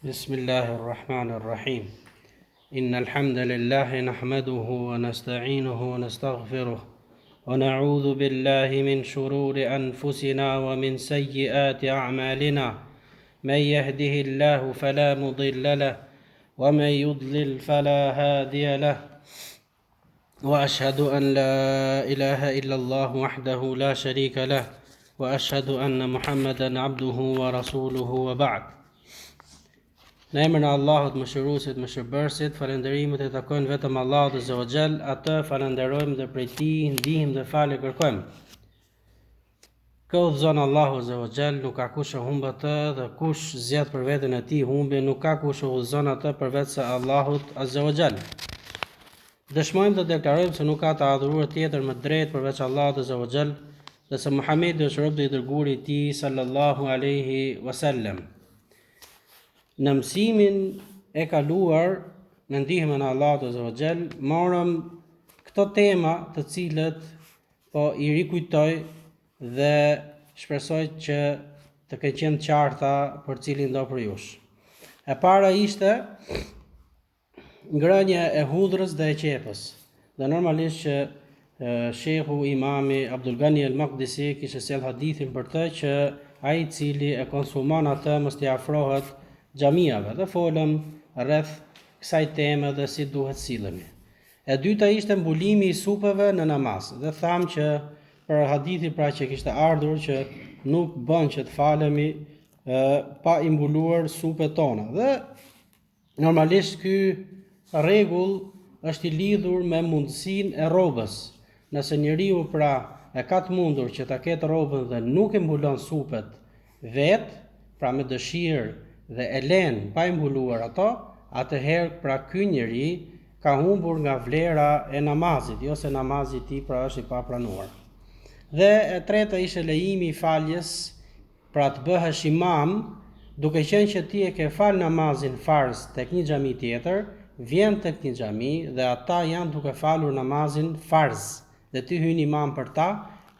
بسم الله الرحمن الرحيم إن الحمد لله نحمده ونستعينه ونستغفره ونعوذ بالله من شرور أنفسنا ومن سيئات أعمالنا من يهده الله فلا مضل له ومن يضلل فلا هادي له وأشهد أن لا إله إلا الله وحده لا شريك له وأشهد أن محمدا عبده ورسوله وبعد. Në emrin e Allahut mëshiruesit, mëshirbërësit, falënderimet e takojnë vetëm Allahut Azza wa Jall, atë falenderojmë dhe prej tij ndihmë dhe falë kërkojmë. Kë udhëzon Allahu Azza wa Jall, nuk ka kush e humb atë, dhe kush zgjedh për veten e tij humbje, nuk ka kush e udhëzon atë përveç se Allahut Azza wa Jall. Dëshmojmë dhe deklarojmë se nuk ka të adhuruar tjetër më drejt përveç Allahut Azza wa Jall, dhe se Muhamedi është rob i dërguar i tij sallallahu alaihi wasallam. Në mësimin e kaluar, në ndihmën e Allahut Azza wa Jall, morëm këto tema të cilët po i rikujtoj dhe shpresoj që të kenë qenë qarta për cilin do për jush. E para ishte ngrënia e hudhrës dhe e qepës. Dhe normalisht që shehu imami Abdul Ghani al-Maqdisi kishte sjell hadithin për të që ai i cili e konsumon atë mos t'i afrohet xhamiave, dhe folëm rreth kësaj teme dhe si duhet sillemi. E dyta ishte mbulimi i supeve në namaz, dhe tham që për hadithi pra që kishte ardhur që nuk bën që të falemi pa i mbuluar supet tona. Dhe normalisht ky rregull është i lidhur me mundësinë e rrobës. Nëse njeriu pra e ka të mundur që ta ketë rrobën dhe nuk e mbulon supet vet, pra me dëshirë dhe e len pa i mbuluar ato, atëherë pra ky njeri ka humbur nga vlera e namazit, jo se namazi i tij pra është i papranuar. Dhe e treta ishte lejimi i faljes, pra të bëhesh imam, duke qenë që ti e ke fal namazin farz tek një xhami tjetër, vjen tek një xhami dhe ata janë duke falur namazin farz, dhe ti hyn imam për ta,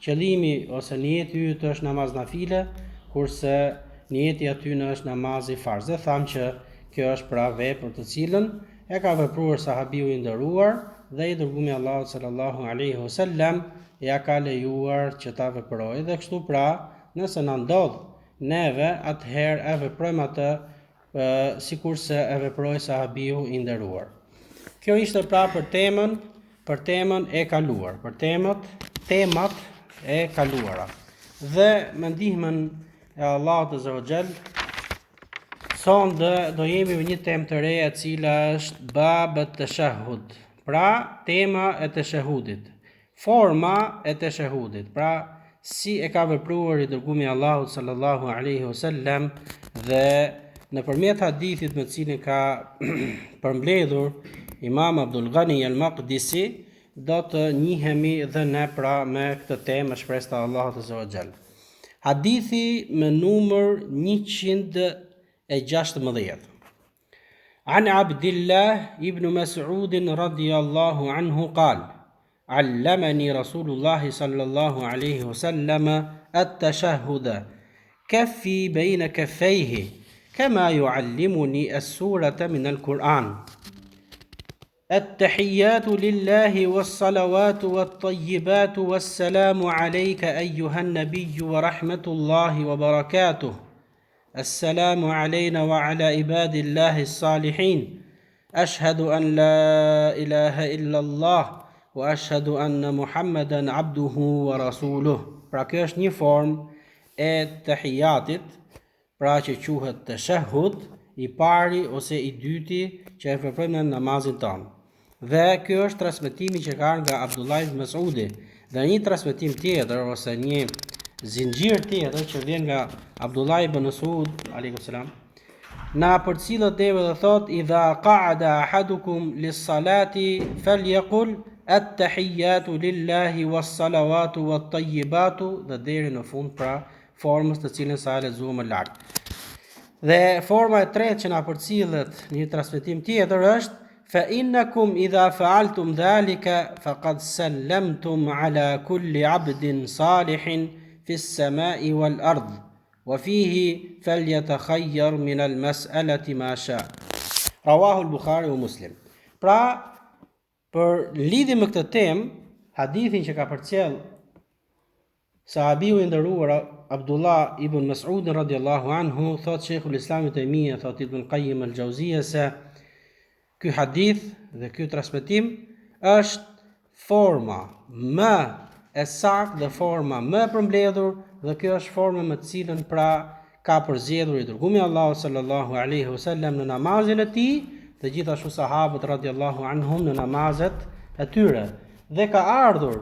qëllimi ose niyeti yt është namaz nafile, kurse niyeti aty në është namazi farz. Dhe tham që kjo është pra vepër të cilën e ka vepruar sahabiu i nderuar dhe i dërguari Allahut sallallahu alaihi wasallam ja ka lejuar që ta veprojë. Dhe kështu pra, nëse na ndodh neve, atëherë e veprojmë atë sikurse e veproi sahabiu i nderuar. Kjo ishte pra për temën e kaluar, për temat e kaluara. Dhe me ndihmën e Allahut Azza wa Jall, sonde do jemi me një temë të re e cila është bab at-tashahhud. Pra tema e tashahhudit, forma e tashahhudit. Pra si e ka vepruar i dërguari i Allahut sallallahu alaihi wasallam, dhe nëpërmjet hadithit me cilin ka përmbledhur Imam Abdul Ghani al-Maqdisi, do të njihemi dhe ne pra me këtë temë, shpresë të Allahut Azza wa Jall. Hadithi me numër 116. عن عبد الله ابن مسعود رضي الله عنه قال: علمني رسول الله صلى الله عليه وسلم التشهد كفي بين كفيه كما يعلمني السورة من القرآن. التحيات لله والصلوات والطيبات والسلام عليك أيها النبي ورحمة الله وبركاته. السلام علينا وعلى عباد الله الصالحين. أشهد أن لا إله إلا الله وأشهد أن محمدا عبده ورسوله. Pra kjo është një formë e tahiyatit, pra që quhet tashahhud, i pari ose i dyti që e veprojmë në namazin tonë. Dhe kjo është transmetimi që ka nga Abdullah ibn Mas'udi, dhe një transmetim tjetër ose një zinxhir tjetër që vjen nga Abdullah ibn Mas'ud alayhi salam, na përcillet deri dhe thot: idha qa'ada ahadukum lis-salati falyaqul at-tahiyatu lillahi was-salawatu wat-tayyibatu, dhe deri në fund pra formës të cilën sa e lexuam më lart. Dhe forma e tretë që na përcillet në një transmetim tjetër është: فإنكم إذا فعلتم ذلك فقد سلمتم على كل عبد صالح في السماء والأرض وفيه فليتخير من المسألة ما شاء. رواه البخاري ومسلم. Pra, për lidhje me këtë temë, hadithin që ka përcjell sahabiu I nderuar Abdullah ibn Mas'ud radhiyallahu anhu, thot Sheikhul Islam Ibn Taymija, thot Ibn Qayyim al-Jauziyja se ky hadith dhe ky transmetim është forma më e saktë dhe forma më e përmbledhur, dhe kjo është forma me të cilën pra ka përzgjedhur I dërgumi Allahu sallallahu alaihi wasallam në namazin e tij, dhe gjithashtu sahabët radhiyallahu anhum në namazet e tyre. Dhe ka ardhur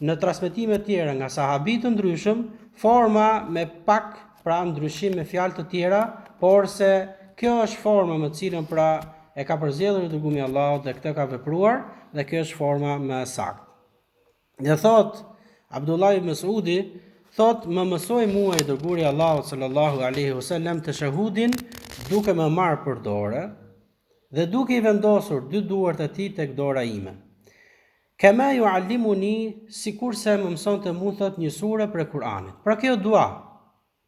në transmetime të tjera nga sahabë të ndryshëm forma me pak pra ndryshim me fjalë të tjera, por se kjo është forma me të cilën pra e ka përzgjedhur I dërgumi Allahut dhe këtë ka vepruar, dhe kjo është forma më e saktë. Dhe thot Abdullah ibn Mas'udi, thot më mësoi mua I dërguari Allahut sallallahu alaihi wasallam tashahudin duke më marrë për dorë dhe duke I vendosur dy duart e tij tek dora ime. Kama yuallimuni, sikurse më mësonte mua thot një sure për Kur'anit. Pra kjo dua.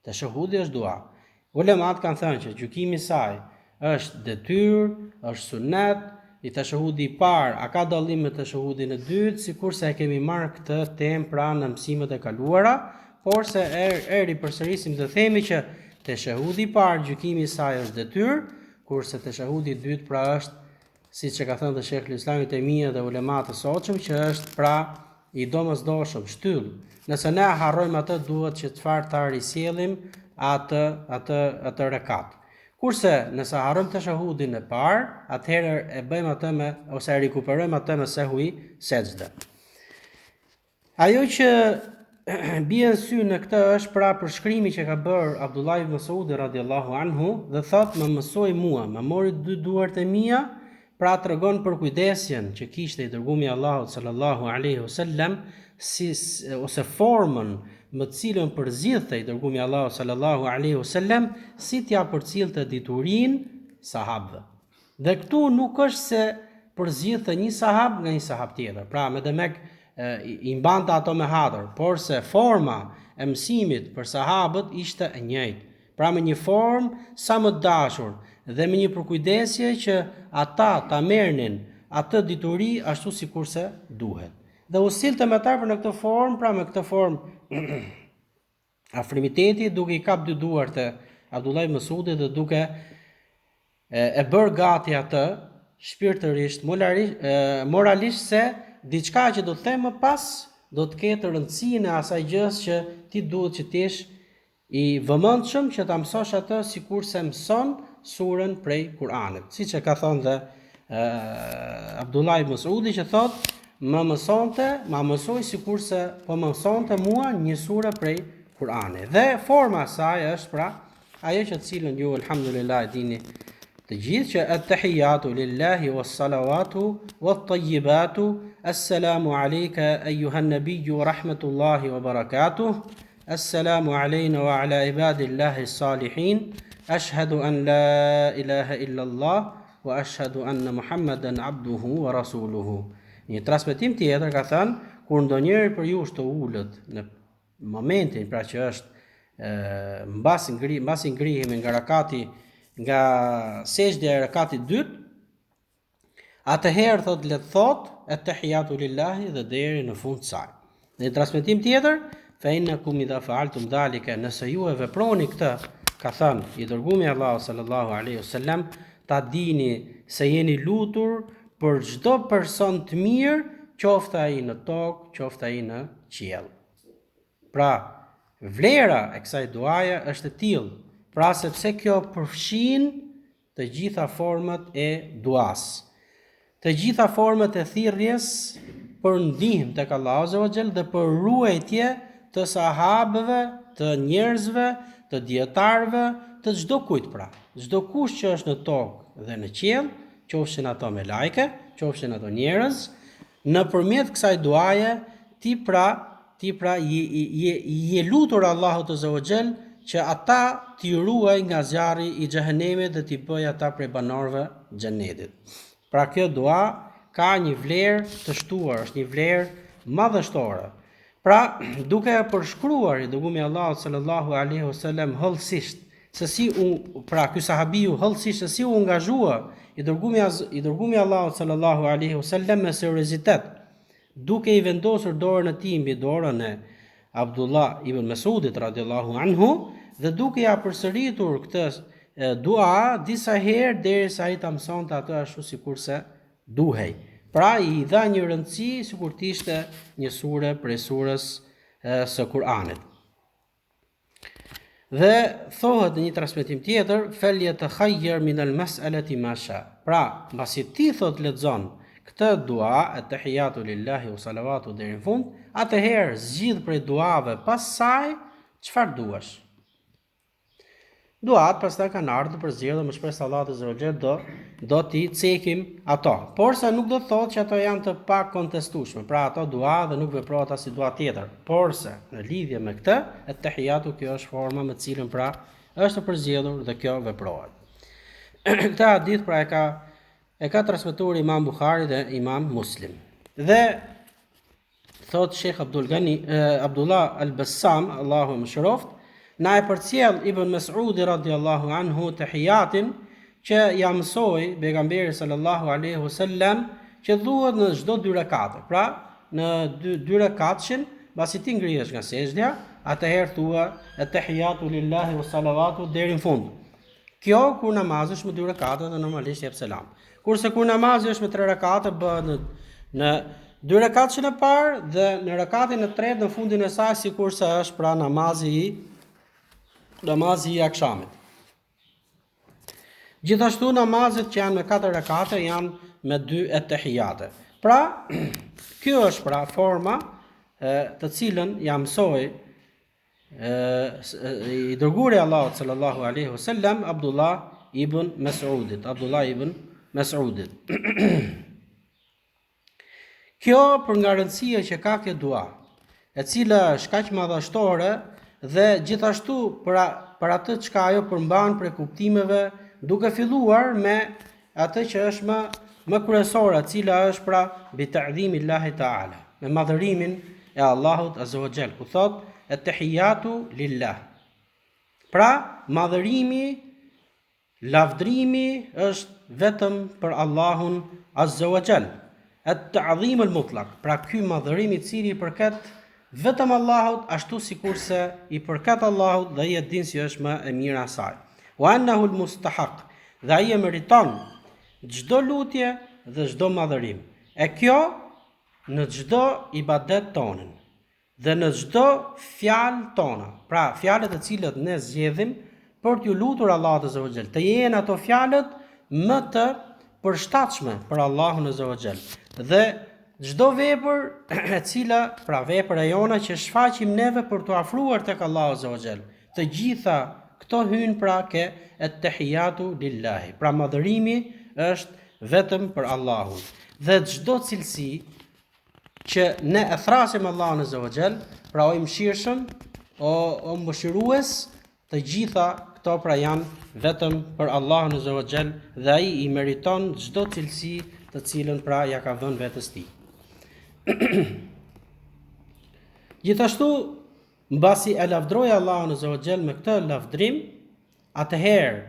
Tashahudi është dua. Ulemat kanë thënë që gjykimi I saj është detyrë, është sunet. I tashahudi I parë a ka dallim me tashahudin e dytë, sikurse e kemi marrë këtë temë pra në mësimet e kaluara, por se eri përsërisim të themi që tashahudi I parë gjykimi I saj është detyrë, kurse tashahudi I dytë pra është, siç e ka thënë Sheikhul Islam Ibn Taymija dhe ulemat e sotshëm, që është pra I domosdoshëm, shtyll. Nëse ne harrojmë atë, duhet që çfarë ta risjellim atë rekat. Kurse nëse harrojmë tashahudin e parë, atëherë e bëjmë atë me ose e rikuperojmë atë me sehwi sejdë. Ajo që bie në sy në këtë është pra përshkrimi që ka bërë Abdullah ibn Mas'ud radhiyallahu anhu, dhe thot më mësoi mua, më mori dy duart e mia, pra tregon për kujdesjen që kishte I dërgumi Allahut sallallahu alaihi wasallam, ose formën më të cilën përzidhte I dërgumi Allahu sallallahu alaihi wasallam, si t'ja përcillte diturinë sahabëve. Dhe këtu nuk është se përzidhte një sahab nga një sahab tjetër. Pra me demek I mbante ato me hadër, por se forma e mësimit për sahabët ishte e njëjtë. Pra me një formë sa më dashur dhe me një përkujdesje që ata ta merrnin atë dituri ashtu sikurse duhet. Dhe u silte me ta për në këtë formë, pra me këtë formë afrimiteti, duke I kap dy duart e Abdullah ibn Mas'udit dhe duke e bërë gati atë shpirtërisht, moralisht, se diçka që do të them më pas do të ketë rëndësinë e asaj gjës që ti duhet që të jesh I vëmendshëm që ta mësosh atë sikurse mëson surën prej Kur'anit. Siç e ka thënë dhe Abdullah ibn Mas'udi, që thotë më mësoi sikurse po më mësonte mua një sure prej Kur'anit. Dhe forma e saj është pra ajo që të cilën ju alhamdulillah e dini të gjithë, që at-tahiyatu lillahi was-salawatu wat-tayyibatu, assalamu alayka ayyuhan nabiyyu rahmatullahi wa barakatuh, assalamu alayna wa ala ibadillahi as-salihin, ashhadu an la ilaha illa Allah wa ashhadu anna Muhammadan abduhu wa rasuluhu. Një transmetim tjetër ka thënë, kur ndonjëri për ju të ulët në momentin pra që është mbasi ngrihemi nga rakati, nga sejdja e rakatit dytë, atëherë le të thot at-tahiyatu lillahi dhe deri në fund të saj. Në transmetim tjetër, fa innakum idha fa'altum dhalika, nëse ju e veproni këtë, ka thënë I dërgumi Allahu sallallahu alaihi wasallam, ta dini se jeni lutur për çdo person të mirë, qoftë ai në tokë, qoftë ai në qiell. Pra, vlera e kësaj duaje është e tillë, pra sepse kjo përfshin të gjitha format e duas, të gjitha format e thirrjes për ndihmë tek Allahu azza wa jall dhe për ruajtje të sahabëve, të njerëzve, të dietarëve, të çdo kujt pra. Çdo kush që është në tokë dhe në qiell, qofshin ato me lajke, qofshin ato njerëz, nëpërmjet kësaj duaje ti pra je lutur Allahut azza wa jall që ata t'i ruaj nga zjarri I xhehenemit dhe t'i bëj ata prej banorëve xhenetit. Pra kjo dua ka një vlerë të shtuar, është një vlerë madhështore. Pra, duke e përshkruar i dërguari Allahut sallallahu alaihi wasallam hollësisht se si ky sahabiu hollësisht se si u angazhua i dërguari Allahut sallallahu alaihi wasallam me seriozitet, duke i vendosur dorën e tij mbi dorën e Abdullah ibn Mas'udit radhiyallahu anhu dhe duke ja përsëritur këtë dua disa herë derisa ai ta mësonte atë ashtu sikurse duhej. Pra i dha një rëndësi sikur të ishte një sure prej surës së Kur'anit. Dhe thohet në një transmetim tjetër, "Falyatakhayyar min al-mas'alati ma sha." Pra, mbasi ti thot lexon këtë dua, at-tahiyatu lillahi wa salawatu deri në fund, atëherë zgjidh prej duave pas saj çfarë duash. Duat pastaj kanë ardhur për zgjedhje me shpresë Allahu azza wa jall do t'i cekim ato. Por sa nuk do të thotë që ato janë të pa kontestueshme. Pra ato dua dhe nuk veprohet as si dua tjetër. Por se në lidhje me këtë, at-tahiyatu kjo është forma me cilën pra është përzgjedhur dhe kjo veprohet. Këtë hadith pra e ka transmetuar Imam Buhari dhe Imam Muslim. Dhe thot Sheikh Abdullah al-Bassam, Allahu mëshiroft, na e përcjell Ibn Mas'udi radhiyallahu anhu tahiyatin që ja mësoi pejgamberi sallallahu alaihi wasallam që thuhet në çdo 2 rekate. Pra, në 2 rekatëshin, pasi ti ngrihesh nga sejdja, atëherë thua at-tahiyatu lillahi wa salawatu deri në fund. Kjo kur namazi është me 2 rekate dhe normalisht jep selam. Kurse kur namazi është me 3 rekate bëhet në 2 rekatëshin e parë dhe në rekatin e tretë në fundin e saj sikurse është pra namazi i akshamit. Gjithashtu namazet që janë me 4 rekate janë me 2 at-tahiyate. Pra, kjo është pra forma të cilën ja mësoi i dërguari Allahut sallallahu alaihi wasallam Abdullah ibn Mas'udit. Kjo për nga rëndësia që ka kjo dua, e cila është kaq madhështore dhe gjithashtu për atë çka ajo përmban për kuptimeve, duke filluar me atë që është më kryesore, e cila është pra bi ta'dhimillahi ta'ala, me madhërimin e Allahut azza wa jall. Ku thot at-tahiyatu lillah. Pra, madhërimi, lavdrimi është vetëm për Allahun azza wa jall. At-ta'dhim al-mutlaq. Pra, ky madhërim i cili i përket vetëm Allahut, ashtu sikurse i përket Allahut dhe ai e din si është më e mira asaj. Wa annahu al-mustahaq. Dhe ai e meriton çdo lutje dhe çdo madhërim. E kjo në çdo ibadet tonën dhe në çdo fjalë tona. Pra, fjalët e cilat ne zgjedhim për t'ju lutur Allahut azza wa jall, të jenë ato fjalët më të përshtatshme për Allahun azza wa jall. Dhe çdo vepër e cila, pra vepra jona që shfaqim neve për t'u afruar tek Allahu azza wa jall, të gjitha këto hyn pra ke at-tahiyatu lillahi. Pra madhërimi është vetëm për Allahun. Dhe çdo cilësi që ne e thrasim Allahun azza wa jall, pra o i mëshirshëm, o mëshirues, të gjitha këto pra janë vetëm për Allahun azza wa jall dhe ai i meriton çdo cilësi të cilën pra ja ka dhënë vetes tij. Gjithashtu, mbasi e lavdroi Allahun azza wa jall me këtë lavdrim, atëherë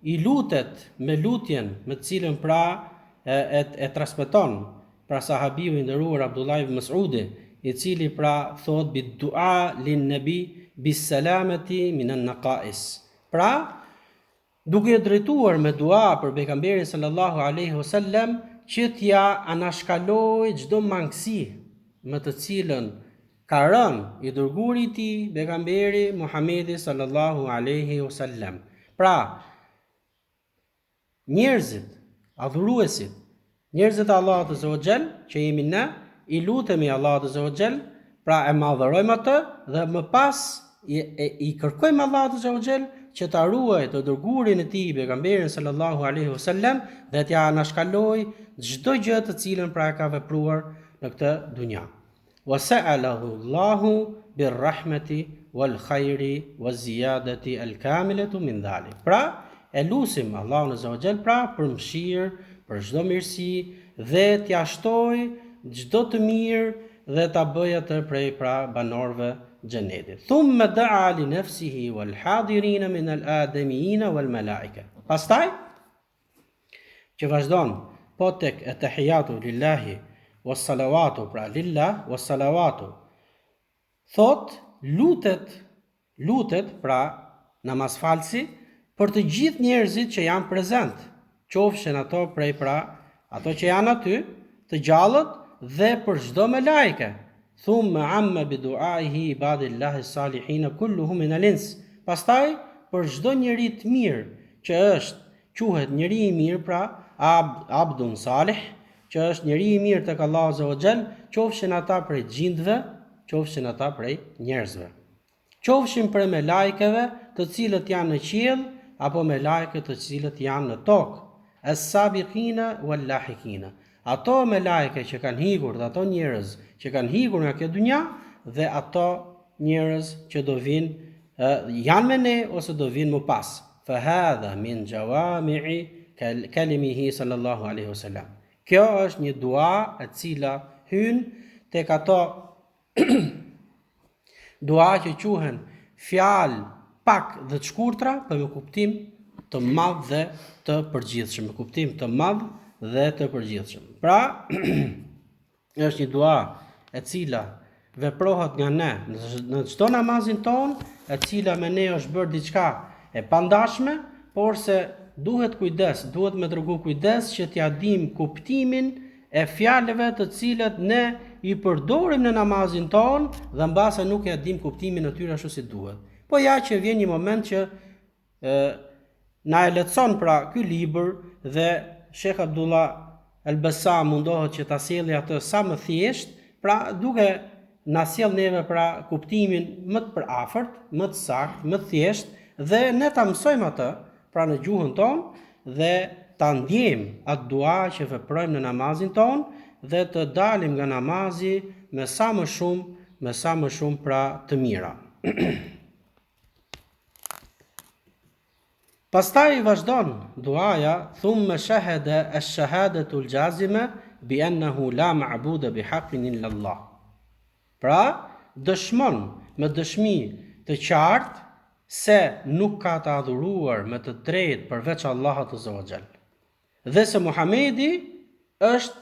i lutet me lutjen me të cilën pra e transmeton pra sahabiu i nderuar Abdullah ibn Mas'udi, i cili pra thot bi dua lin nabi bis salamati min an-naqais. Pra, duke drejtuar me dua për pejgamberin sallallahu alaihi wasallam që t'ja anashkaloj çdo mangësi me të cilën ka rënë i dërguari i tij pejgamberi Muhamedi sallallahu alaihi wasallam. Pra, njerëzit, adhuruesit, njerëzit e Allahut azza wa jall që jemi ne, i lutemi Allahut azza wa jall, pra e madhërojmë atë dhe më pas i kërkojmë Allahut azza wa jall që ta ruajë të dërguarin e tij pejgamberin sallallahu alaihi wasallam dhe t'ja anashkaloj çdo gjë të cilën pra ka vepruar në këtë dunja. Wa sa'alahu Allahu birrahmati wal khairi waz ziyadati al kamilatu min dhalik. Pra, e lutim Allahun azza wa jall pra për mëshirë, për çdo mirësi dhe t'ja shtoj çdo të mirë dhe ta bëj atë prej pra banorëve xhenetit. Thumma da'a li nafsihi wal hadirin min al adamiyin wal malaika. Pastaj që vazhdon po tek tahiyatu lillahi was salawatu pra lillah was salawatu thot lutet pra namazfalsi për të gjithë njerëzit që janë prezent, qofshin ato prej pra ato që janë aty, të gjallët dhe për çdo melajke. Thumma amma bi du'aihi ibadillahi salihin kulluhum min al-ins. Pastaj për çdo njeri të mirë që quhet njeri i mirë pra abdun salih, që është njeri i mirë tek Allahu azza wa jall, qofshin ata prej gjindëve, qofshin ata prej njerëzve. Qofshin prej melajkeve të cilët janë në qiell apo melajket të cilët janë në tokë. As-sabiqina wal-lahikina. Ato melajke që kanë hikur dhe ato njerëz që kanë hikur nga kjo dunja dhe ato njerëz që do vinë janë me ne ose do vinë më pas. Fa hadha min jawami'i kalimihi sallallahu alaihi wasallam. Kjo është një dua e cila hyn tek ato dua që quhen fjalë pak dhe të shkurtra për me kuptim të madh dhe të përgjithshëm, me kuptim të madh dhe të përgjithshëm. Pra, është një dua e cila veprohet nga ne në çdo namazin ton, e cila me ne është bërë diçka e pandashme, por se duhet me tregu kujdes që t'ja dim kuptimin e fjalëve të cilat ne i përdorim në namazin ton dhe mbase nuk ja dim kuptimin e tyre ashtu si duhet. Po ja që vjen një moment që na e lehtëson pra ky libër dhe Sheikh Abdullah Al-Bassam mundohet që ta sjellë atë sa më thjesht, pra duke na sjell neve pra kuptimin më të përafërt, më të saktë, më të thjesht dhe ne ta mësojmë atë pra në gjuhën tonë dhe ta ndjejmë atë dua që veprojmë në namazin ton dhe të dalim nga namazi me sa më shumë pra të mira. Pastaj vazhdon duaja, thumma shahada ash-shahadatu al-jazima bi annahu la ma'buda bi haqqin illa Allah. Pra, dëshmon me dëshmi të qartë se nuk ka të adhuruar me të drejtë përveç Allahut azza wa jall. Dhe se Muhamedi është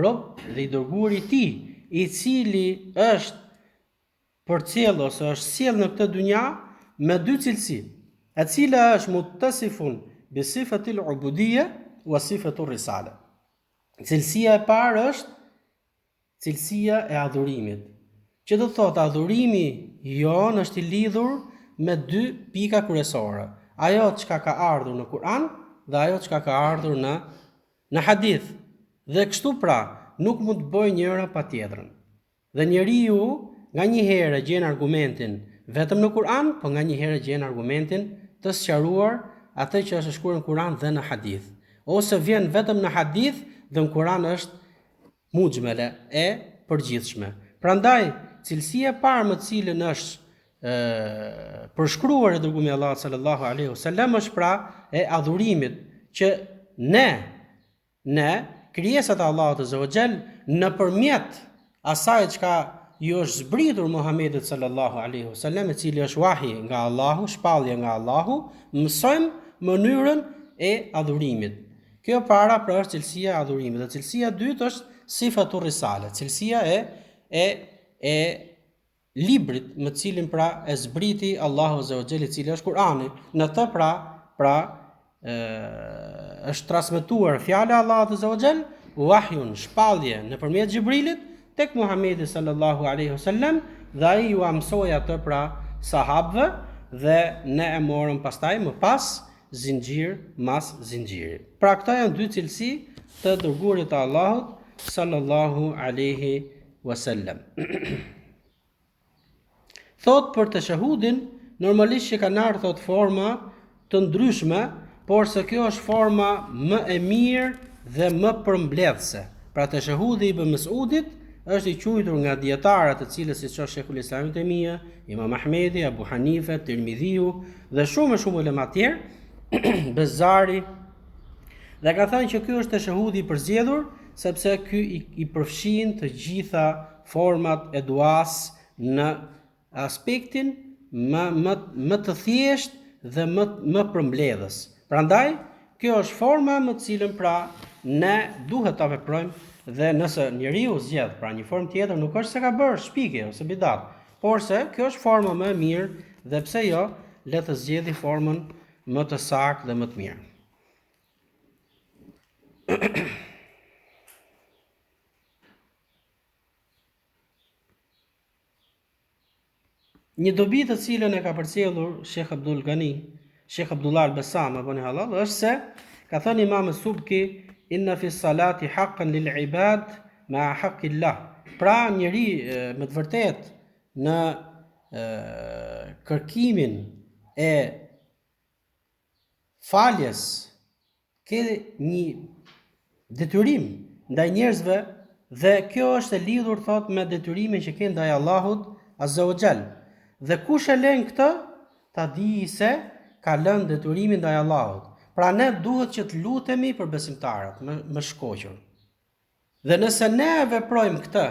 rob dhe i dërguari i tij, i cili është përcjell ose është sjell në këtë dunja me dy cilësi, e cila është muttasifun bi sifatil ubudiyya wa sifatur risala. Cilësia e parë është cilësia e adhurimit. Që do të thotë adhurimi jon është i lidhur me dy pika kryesore. Ajo çka ka ardhur në Kur'an dhe ajo çka ka ardhur në hadith. Dhe kështu pra, nuk mund të bëjë njëra pa tjetrën. Dhe njeriu nganjëherë gjen argumentin vetëm në Kur'an, po nganjëherë gjen argumentin të sqaruar atë që është shkruar në Kur'an dhe në hadith. Ose vjen vetëm në hadith dhe në Kur'an është mujmele e përgjithshme. Prandaj, cilësia e parë me të cilën është përshkruar e dërguari i Allahut sallallahu alaihi wasallam është pra e adhurimit që ne krijesat e Allahut azza wa jall nëpërmjet asaj çka ju është zbritur Muhamedit sallallahu alaihi wasallam, i cili është wahi nga Allahu, shpallje nga Allahu, mësojmë mënyrën e adhurimit. Kjo para pra është cilësia e adhurimit. Dhe cilësia e dytë është sifatur risale, cilësia e librit me cilin pra e zbriti Allahu azza wa jall, i cili është Kur'ani. Në të pra është transmetuar fjala e Allahut azza wa jall, wahyun, shpallje nëpërmjet Xhibrilit tek Muhamedi sallallahu alaihi wasallam, dhe ai ju mësoi atë pra sahabëve dhe ne e morëm pastaj më pas zinxhir mas zinxhiri. Pra këto janë dy cilësi të dërguarit të Allahut sallallahu alaihi wasallam. Thot për tashahudin, normalisht që kanë ardhur forma të ndryshme, por se kjo është forma më e mirë dhe më përmbledhse. Pra tashahudi Ibn Mes'udit është i quajtur nga dietarët të cilës siç është Sheikhul Islam Ibn Taymija, Imam Ahmedi, Abu Hanife, Tirmidhiu dhe shumë ulema të tjerë, Bezari, dhe ka thënë që ky është tashahudi i përzgjedhur sepse ky i përfshin të gjitha format e duas në aspektin më të thjesht dhe më përmbledhës. Prandaj, kjo është forma më të cilën pra ne duhet ta veprojmë, dhe nëse njeriu zgjedh pra një formë tjetër, nuk është se ka bërë shpikje ose bidat, por se kjo është forma më e mirë dhe pse jo, le të zgjidhë formën më të saktë dhe më të mirë. Një dobi të cilën e ka përcjellur Sheikh Abdullah al-Bassam apo në halal është se ka thënë Imam Subki, inna fi salati haqqan lil ibad ma haqqillah. Pra njeri me të vërtet në kërkimin e faljes ke një detyrim ndaj njerëzve dhe kjo është e lidhur thot me detyrimin që ke ndaj Allahut Azza wa Jall. Dhe kush e lën këtë, ta di se ka lënë detyrimin ndaj Allahut. Pra ne duhet që të lutemi për besimtarët me shkoqur. Dhe nëse ne veprojmë këtë,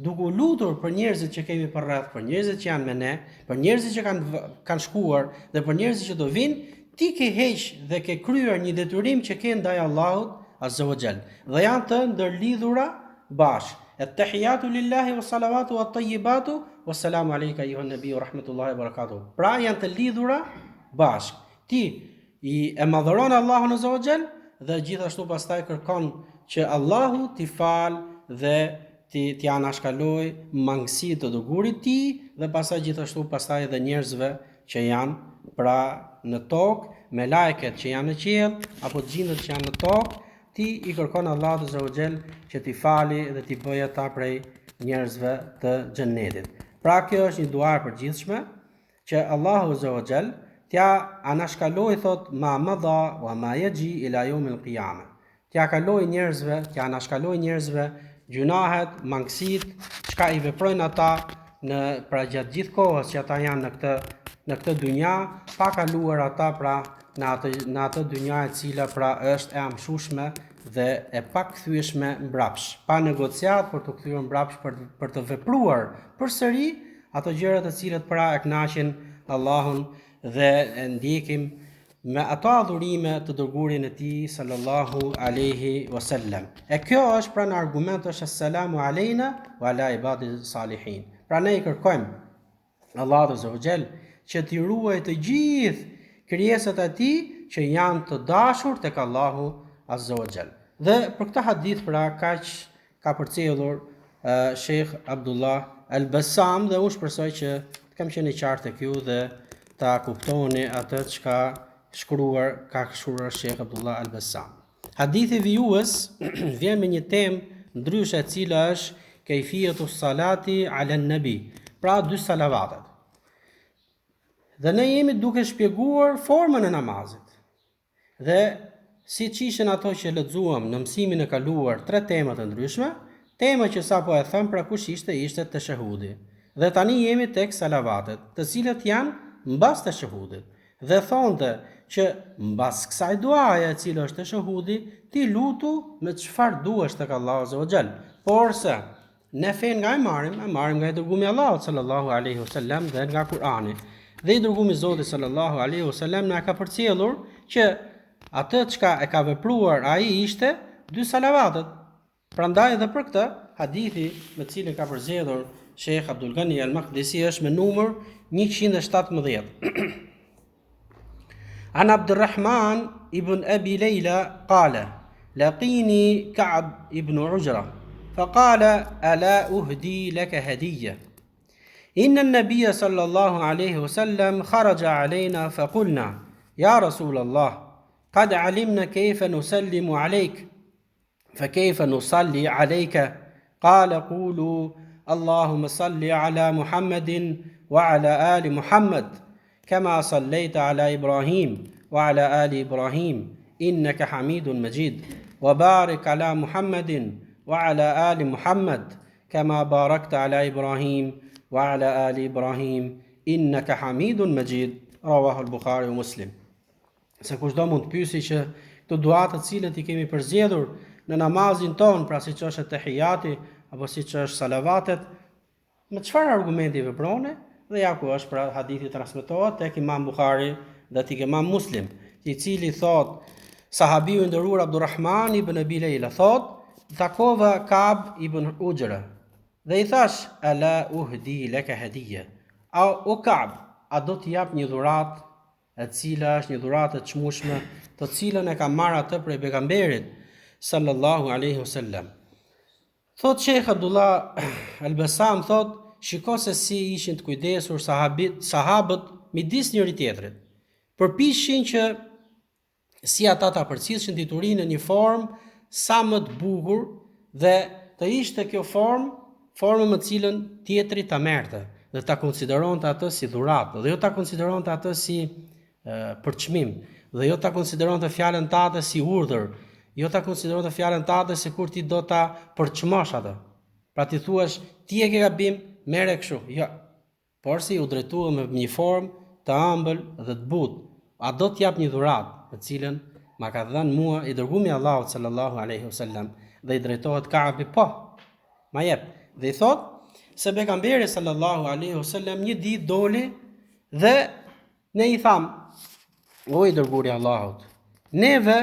duke lutur për njerëzit që kemi përreth, për njerëzit që janë me ne, për njerëzit që kanë shkuar dhe për njerëzit që do vinë, ti ke heq dhe ke kryer një detyrim që ke ndaj Allahut Azza wa Jall. Dhe janë të ndërlidhura bashkë. At-tahiyatu lillahi wa salawatu wa tayyibatu wa salamu alayka ayuha nabi wa rahmatullahi wa barakatuh. Pra janë të lidhura bashkë. Ti e madhëron Allahun Azza wa Jall dhe gjithashtu pastaj kërkon që Allahu t'i fal dhe t'i anashkaloj mangësitë të dërgurit ti dhe pastaj gjithashtu pastaj edhe njerëzve që janë pra në tokë, me lajket që janë në qiell apo gjindet që janë në tokë, ti i kërkon Allahut Azza wa Jall që t'i fali dhe t'i bëjë ata prej njerëzve të xhennetit. Pra kjo është një dua e përgjithshme që Allahu Azza wa Jall t'ja anashkaloj thot ma madha wa ma yaji ila yawmil qiyamah. T'ja kaloj njerëzve, t'ja anashkaloj njerëzve gjunahet, mangësitë, çka i veprojnë ata pra gjatë gjithë kohës që ata janë në këtë dynja, pa kaluar ata pra në atë dynja e cila pra është e amshushme dhe e pakthyeshme mbrapsh, pa negociat për të kthyer mbrapsh për të vepruar përsëri ato gjërat të cilat pra e kënaqin Allahun dhe e ndjekim me ato adhurime të dërgurin e tij sallallahu alaihi wasallam. E kjo është pra në argument është assalamu alejna wa ala ibadi salihin. Pra ne i kërkojmë Allahu Azza wa Jall që t'i ruajë të gjithë krijesat e tij që janë të dashur tek Allahu Azza wa Jall. Dhe për këtë hadith pra kaq ka përcjellur Sheikh Abdullah al-Bassam dhe unë shpresoj që të kam qenë i qartë tek ju dhe ta kuptoni atë çka ka shkruar Sheikh Abdullah al-Bassam. Hadithi vijues vjen me një temë ndryshe e cila është kayfiyatu salati ala nabi, pra dy salavatet. Dhe ne jemi duke shpjeguar formën e namazit. Dhe si që ishen ato që lexuam në mësimin e kaluar 3 tema të ndryshme, tema që sapo e them pra kush ishte teshahudi. Dhe tani jemi tek salavatet, të cilët janë mbas teshahudit. Dhe thonte që mbas kësaj duaje e cila është teshahudi, ti lutu me çfarë duash tek Allahu Azza wa Jall. Por se ne fen nga e marrim nga i dërgumi Allahut sallallahu alaihi wasallam dhe nga Kurani. Dhe i dërgumi Zotit sallallahu alaihi wasallam na ka përcjellur që atë çka e ka vepruar ai ishte 2 salavatet. Prandaj edhe për këtë hadithi me cilin ka përzgjedhur Sheikh Abdul Ghani al-Maqdisi është me numër 117. An Abdurrahman ibn Abi Layla qala laqini Ka'b ibn Ujra فقال ألا أهدي لك هدية إن النبي صلى الله عليه وسلم خرج علينا فقلنا يا رسول الله قد علمنا كيف نسلم عليك فكيف نصلي عليك قال قولوا اللهم صل على محمد وعلى آل محمد كما صليت على إبراهيم وعلى آل إبراهيم إنك حميد مجيد وبارك على محمد وعلى آل محمد كما باركت على إبراهيم وعلى آل إبراهيم إنك حميد مجيد رواه البخاري ومسلم. Se kushdo mund të pyesi që këto dua të cilët i kemi përzgjedhur në namazin ton, pra siç është tahiyati apo siç është salavatet, me çfarë argumenti veprone? Dhe ja ku është pra hadithi transmetohet tek Imam Buhari dhe tek Imam Muslim, i cili thot sahabiu i nderuar Abdurrahman ibn Abi Leila thot takova Ka'b ibn Ujra dhe i thash ala uhdi laka hadiya, o Ka'b, a do të jap një dhuratë e cila është një dhuratë e çmueshme, të cilën e ka marrë atë prej pejgamberit sallallahu alaihi wasallam. Thot Sheikh Abdullah Al-Bassam thot, shiko se si ishin të kujdesur sahabët midis njëri tjetrit. Përpiqeshin që si ata ta përcjellshin diturinë në një formë sa më të bukur dhe të ishte kjo formë me cilën tjetri ta merrte dhe ta konsideronte atë si dhuratë, dhe jo ta konsideronte atë si përçmim, dhe jo ta konsideronte fjalën tate si urdhër, jo ta konsideronte fjalën tate se kur ti do ta përçmosh atë. Pra ti thuash, ti e ke gabim, merre kështu. Jo. Por si u drejtua me një formë të ëmbël dhe të butë. A do të jap një dhuratë, të cilën ma ka dhënë mua i dërguari i Allahut sallallahu alaihi wasallam, dhe i drejtohet Ka'bi, po. Ma jep. Dhe i thot se pejgamberi sallallahu alaihi wasallam një ditë doli dhe ne i tham, o i dërguari i Allahut, neve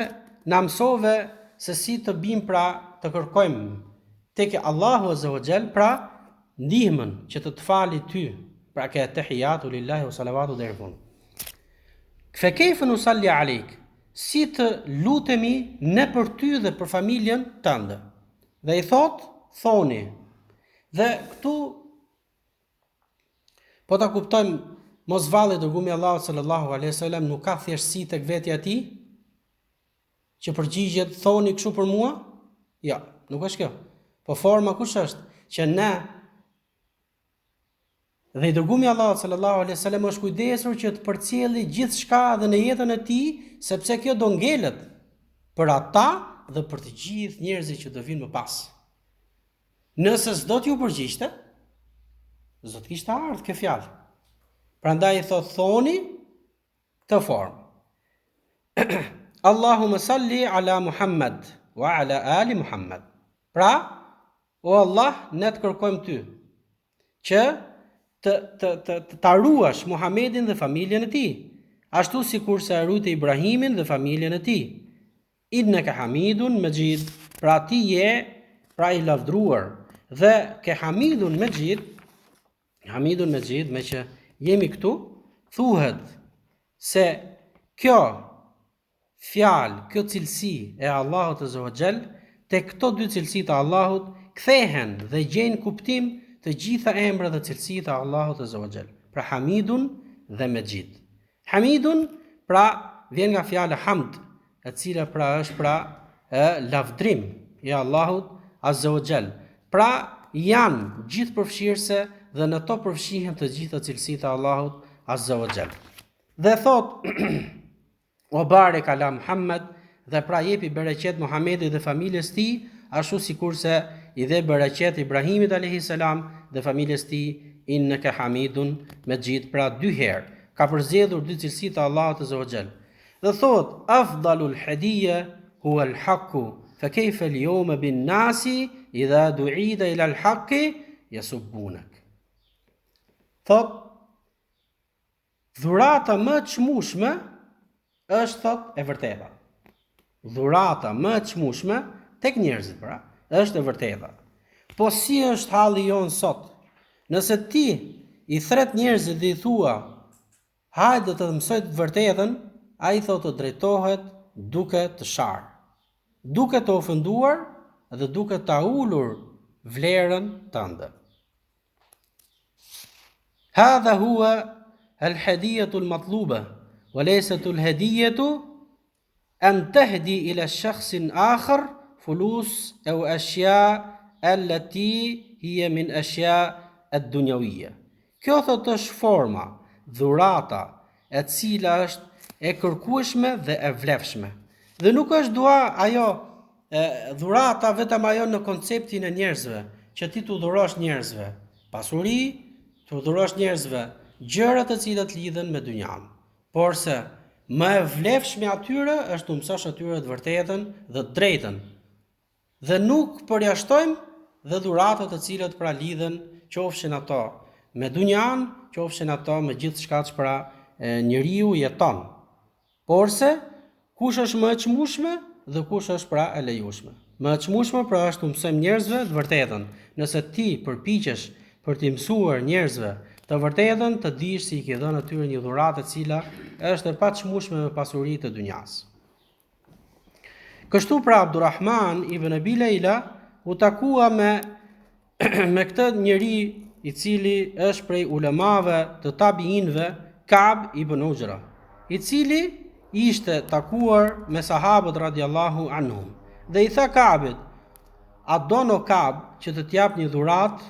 na mësove se si të bim pra të kërkojmë tek Allahu azza wa jall pra ndihmën që të fali ty, pra ke tahiyatu lillahi wa salavatu deri fund. Fe kejfë nusalli alejk, si të lutemi ne për ty dhe për familjen tënde. Dhe i thoni, dhe këtu po ta kuptojmë, mos valli dërguari i Allahut sallallahu alaihi wasallam nuk ka thjeshtësi tek vetja e tij, që përgjigjet thoni kështu për mua? Jo, nuk është kjo. Po forma kush është? Që ne dhe i dërguari i Allahut sallallahu alaihi wasallam është kujdesur që të përcjelli gjithçka dhe në jetën e tij, sepse kjo do ngelet për ata dhe për të gjithë njerëzit që do vinë më pas. Nëse s'do t'ju përgjigjte, s'do të kishte ardhur kjo fjalë. Prandaj i thoni këtë formë. Allahumma salli ala Muhammad wa ala ali Muhammad. Pra, o Allah, ne të kërkojmë ty që të ruash Muhamedin dhe familjen e tij, ashtu sikur se ruajti Ibrahimin dhe familjen e tij. Innaka Hamidun Majid, pra ti je pra i lavdruar, dhe ke Hamidun Majid, me që jemi këtu, thuhet se kjo fjalë, kjo cilësi e Allahut azza wa jall, te këto dy cilësi të Allahut kthehen dhe gjejnë kuptim të gjitha emrat dhe cilësitë e Allahut azza wa jall. Pra Hamidun dhe Majid. Hamidun pra vjen nga fjala hamd, e cila pra është pra lavdrim i Allahut azza wa jall. Pra janë gjithë përfshirëse dhe në to përfshihen të gjitha cilësitë e Allahut azza wa jall. Dhe thot o barek ala Muhammad, dhe pra jepi bereqet Muhamedit dhe familjes tij, ashtu sikurse i dhe bereqet Ibrahimit alayhi salam dhe familjes tij, innaka Hamidun Majid, pra dy herë ka përzgjedhur dy cilësi të Allahut azza wa jall. Dhe thot afdalul hadiya huwa al-haqq, fa kayfa al-yawma bin-nasi idha du'ida ila al-haqq yasubbunak. Thot dhurata më e çmueshme është thot e vërteta. Dhurata më e çmueshme tek njerëzit pra, është e vërteta. Po si është halli jon sot? Nëse ti i thret njerëzit dhe i thua, hajde të mësoj të vërtetën, ai thotë të drejtohet duke të sharë, duke të ofenduar dhe duke ta ulur vlerën tënde. Hadha huwa al-hadiyatu al-matluba, wa laysat al-hadiyatu an tahdi ila shakhsin akhar fulus aw ashya allati hiya min ashya ad-dunyawiyya. Kjo thotë është forma, dhurata, e cila është e kërkueshme dhe e vlefshme. Dhe nuk është dua ajo dhurata vetëm ajo në konceptin e njerëzve, që ti t'u dhurosh njerëzve pasuri, t'u dhurosh njerëzve gjëra të cilat lidhen me dynjan. Por se më e vlefshme atyre është të mësosh atyre të vërtetën dhe të drejtën. dhe nuk përjashtojmë dhe dhuratat të cilat pra lidhen qofshin ato me dunjan, qofshin ato me gjithë shka që pra njeriu jeton. Porse, kush është më e çmueshme dhe kush është pra e lejueshme. Më e çmueshme pra është të mësojmë njerëzve të vërtetën. Nëse ti përpiqesh për të mësuar njerëzve të vërtetën, të dish se i ke dhënë atyre një dhuratë e cila është e paçmueshme me pasuritë e dunjas. Kështu pra Abdurrahman ibn Abi Leila u takua me këtë njeri i cili është prej ulemave të tabiinëve, Ka'b ibn Ujra, i cili ishte takuar me sahabët radiallahu anhum. Dhe i tha Ka'bit: "A don o Ka'b që të t'jap një dhuratë,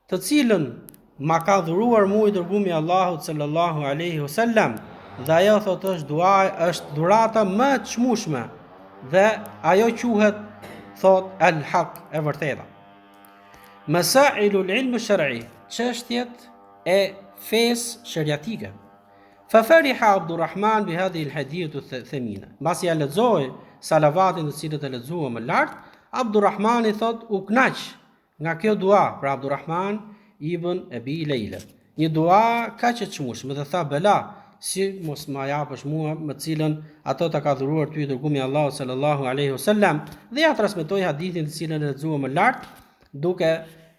të cilën ma ka dhuruar mua i dërguari i Allahut sallallahu alaihi wasallam, dhe ajo thotë është dhurata më e çmueshme, dhe ajo quhet thot al-haq, e vërteta. Masailul ilm shar'i, çështjet e fesë shariatike." Fafariha Abdurrahman bi hadhihi al-hadith al-thamina. Mbasi ja lexoi salavatin të cilët e lexua më lart, Abdurrahmani thot u knaq nga kjo dua për Abdurrahman ibn Abi Leila. Një dua kaq e çmueshme dhe tha: "Bela, si mos ma japësh mua me cilën ato ta ka dhuruar ty dërgumi Allahu sallallahu alaihi wasallam." Dhe ja transmetoi hadithin të cilën e lexua më lart, duke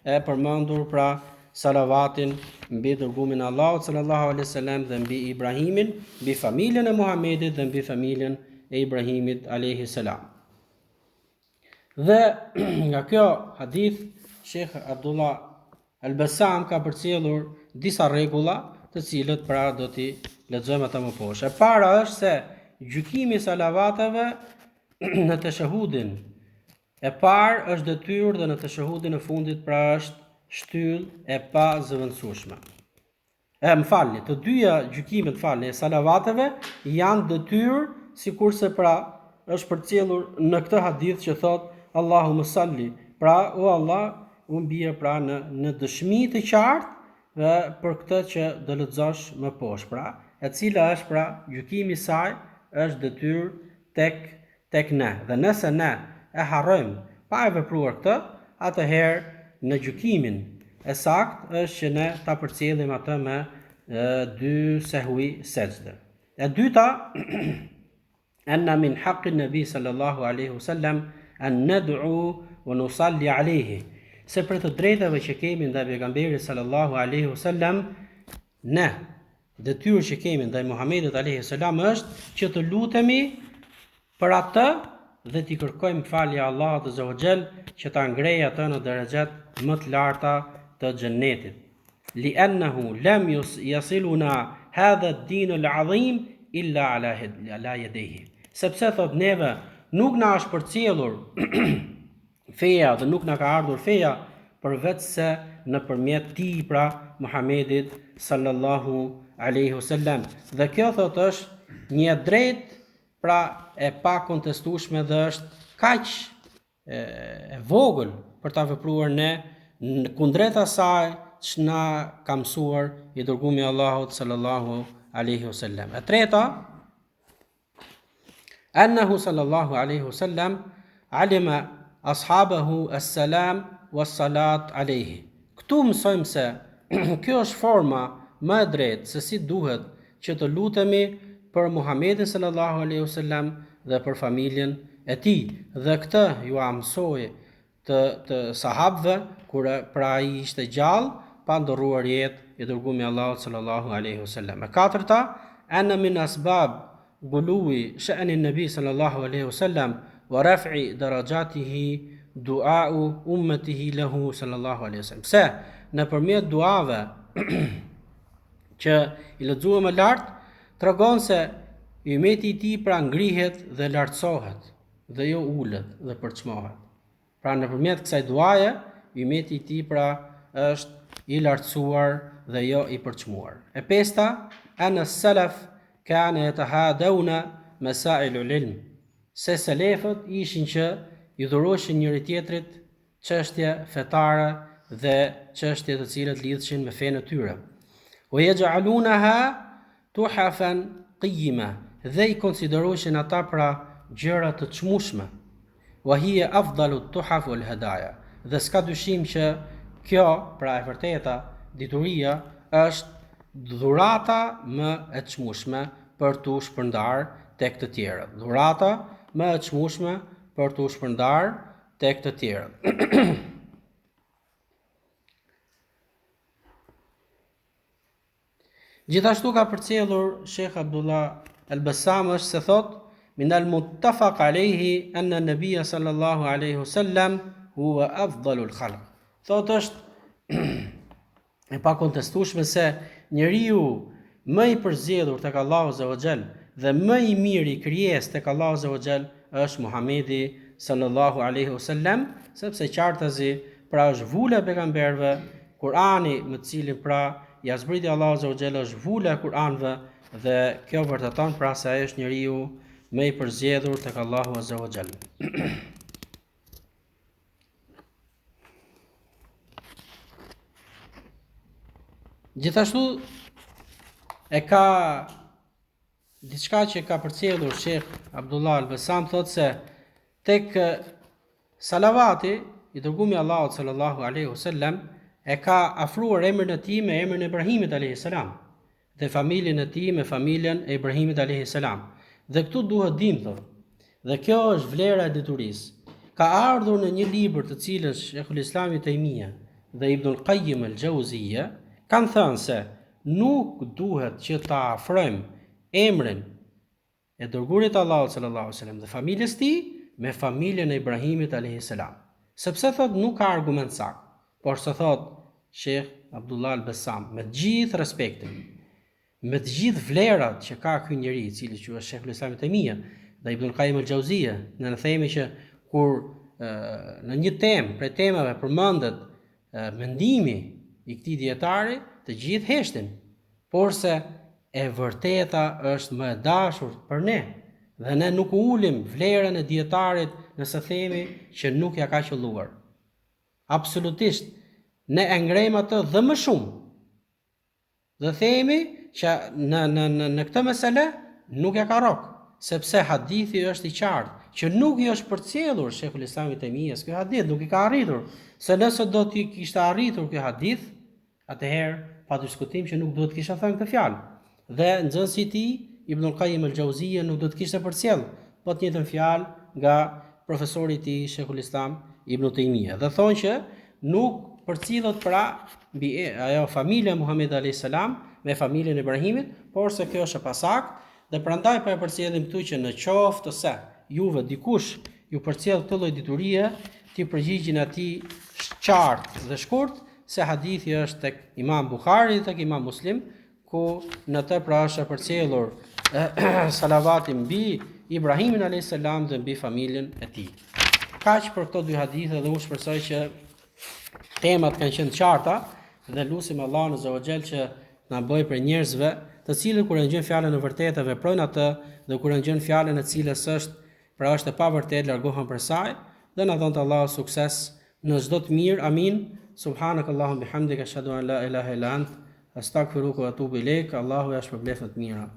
e përmendur pra salavatin mbi dërgumin e Allahut sallallahu alaihi wasallam dhe mbi Ibrahimin, mbi familjen e Muhamedit dhe mbi familjen e Ibrahimit alaihi salam. Dhe nga kjo hadith Sheikh Abdullah Al-Bassam ka përcjellur disa rregulla, të cilët pra do t'i lexojmë ata më poshtë. E para është se gjykimi i salavatave në teshahudin e parë është detyrë dhe në teshahudin e fundit pra është shtyllë e pa zëvendësueshme. Të dyja gjykimet e salavateve janë detyrë, sikurse pra është përcjellur në këtë hadith që thot Allahumma salli, pra o Allah, unë bie pra në dëshmi të qartë dhe për këtë që do lexosh më poshtë, pra, e cila është pra gjykimi i saj është detyrë tek ne. Dhe nëse ne e harrojmë pa e vepruar këtë, atëherë në gjykimin e saktë është që ne ta përcjellim atë me dy sehwi sejdë. E dyta, anna min haqqi nabi sallallahu alaihi wasallam an nad'u wa nusalli alayhi. Se për të drejtave që kemi ndaj pejgamberit sallallahu alaihi wasallam, ne detyrë që kemi ndaj Muhamedit alaihi salam është që të lutemi për atë dhe t'i kërkojmë falje Allahut azza wa jall që ta ngrejë atë në derexhet më të larta të xhennetit. Li'annahu lam yasiluna hadha ad-din al-'azim illa ala yadayhi. Sepse thot neve nuk na është përcjellur feja dhe nuk na ka ardhur feja përveç se nëpërmjet tij pra Muhamedit sallallahu alaihi wasallam. Dhe kjo thot është një drejt pra e pa kontestueshme dhe është kaq e vogël për ta vepruar ne kundrejt asaj që na ka mësuar i dërgumi i Allahut sallallahu alaihi wasallam. E treta, annahu sallallahu alaihi wasallam alima ashabahu as-salam was-salat alayhi. Këtu mësojmë se kjo është forma më e drejtë se si duhet që të lutemi për Muhamedit sallallahu alaihi wasallam dhe për familjen e tij. Dhe këtë ju mësoi të sahabëve kur pra ai ishte gjallë pa ndërruar jetë i dërguari i Allahut sallallahu alaihi wasallam. E katërta, anna min asbab gului sha'ni nabi sallallahu alaihi wasallam wa raf'i darajatihi du'a'u ummatihi lahu sallallahu alaihi wasallam. Se nëpërmjet duave që i lexuam më lart tregon se ummeti i tij pra ngrihet dhe lartësohet dhe jo ulet dhe përçmohet. Pra nëpërmjet kësaj duaje ummeti i tij pra është i lartësuar dhe jo i përçmuar. E pesta, ana salaf kanë yatahadawna masailul ilm. Se selefët ishin që i dhuroshin njëri tjetrit çështje fetare dhe çështje të cilat lidhshin me fenë e tyre. Wa yaj'alunaha tuhafan qiyma, dhe i konsideroshin ata pra gjëra të çmueshme. wa hiya afdalu tuhaf wal hadaya. Dhe s'ka dyshim që kjo, pra e vërteta, dituria është dhurata më e çmueshme për t'u shpërndar tek të tjerët. Dhurata më e çmueshme për t'u shpërndar tek të tjerët. Gjithashtu ka përcjellur Sheikh Abdullah al-Bassam është se thot min al-muttafaq alayhi anna an-nabiy sallallahu alaihi wasallam huwa afdalul khalq. Thot është e pakontestueshme se njeriu më i përzgjedhur tek Allahu azza wa xal dhe më i miri i krijesë tek Allahu azza wa xal është Muhamedi sallallahu alaihi wasallam, sepse qartazi pra është vula e pejgamberëve, Kurani me të cilin pra ja zbriti Allahu azza wa xal është vula e Kuranëve dhe kjo vërteton pra se ai është njeriu më i përzgjedhur tek Allahu azza wa xal. Gjithashtu e ka diçka që ka përcjellur Sheikh Abdullah al-Bassam, thot se tek salavati i dërguari Allahut sallallahu alaihi wasallam e ka afruar emrin e tij me emrin e Ibrahimit alayhis salam dhe familjen e tij me familjen e Ibrahimit alayhis salam. Dhe këtu duhet dim thot, dhe kjo është vlera e diturisë. Ka ardhur në një libër të cilës Sheikhul Islam Ibn Taymija dhe Ibn al-Qayyim al-Jawziyja kanë thënë se nuk duhet që ta afrojmë emrin e dërguarit Allahut sallallahu alaihi wasallam dhe familjes tij me familjen e Ibrahimit alayhis salam. Sepse thot nuk ka argument sakt. Por se thot Sheikh Abdullah al-Bassam, me të gjithë respektin, me të gjithë vlerat që ka ky njeri i cili quhet Sheikhul Islam Ibn Taymija dhe Ibn al-Qayyim al-Jawziyja, ne themi që kur në një temë prej temave përmendet mendimi i këtij dietari, të gjithë heshtin, por se e vërteta është më e dashur për ne dhe ne nuk ulim vlerën e dietarit nëse themi që nuk ja ka qelluar. Absolutisht, ne e ngrejmë atë dhe më shumë. Dhe themi që në këtë mesele nuk e ka rok, sepse hadithi është i qartë, që nuk i është përcjellur Sheikhul Islam Ibn Taymija ky hadith, nuk i ka arritur. Se nëse do t'i kishte arritur ky hadith, atëherë pa diskutim që nuk duhet kisha thënë këtë fjalë. Dhe nxënësi i tij, Ibn al-Qayyim al-Jawziyja, nuk do të kishte përcjell, po të njëjtën fjalë nga profesori i tij Sheikhul Islam Ibn Taymija. Dhe thonë që nuk përcillet pra mbi ajo familja e Muhamedit alayhis salam me familjen e Ibrahimit, por se kjo është e pasakt dhe prandaj po e përcjellim këtu që në qoftë se juve dikush ju përcjell këtë lloj diturie, ti përgjigjeni atij qartë dhe shkurt se hadithi është tek Imam Buhari dhe tek Imam Muslim, ku në të pra është e përcjellur salavati mbi Ibrahimin alayhis salam dhe mbi familjen e tij. Kaq për këto dy hadithe dhe unë shpresoj që temat kanë qenë qarta dhe lutim Allahun azza wa xal që na bëj për njerëzve të cilët kur e ngjën fjalën e vërtetë veprojnë atë dhe kur e ngjën fjalën e cilës është e pavërtetë largohen prej saj dhe na dhon Allahu sukses në çdo të mirë. Amin. Subhanakallahumma bihamdika ashhadu an la ilaha illa ant astaghfiruka wa atubu ilaik. Allahu ja shpërblet të mira.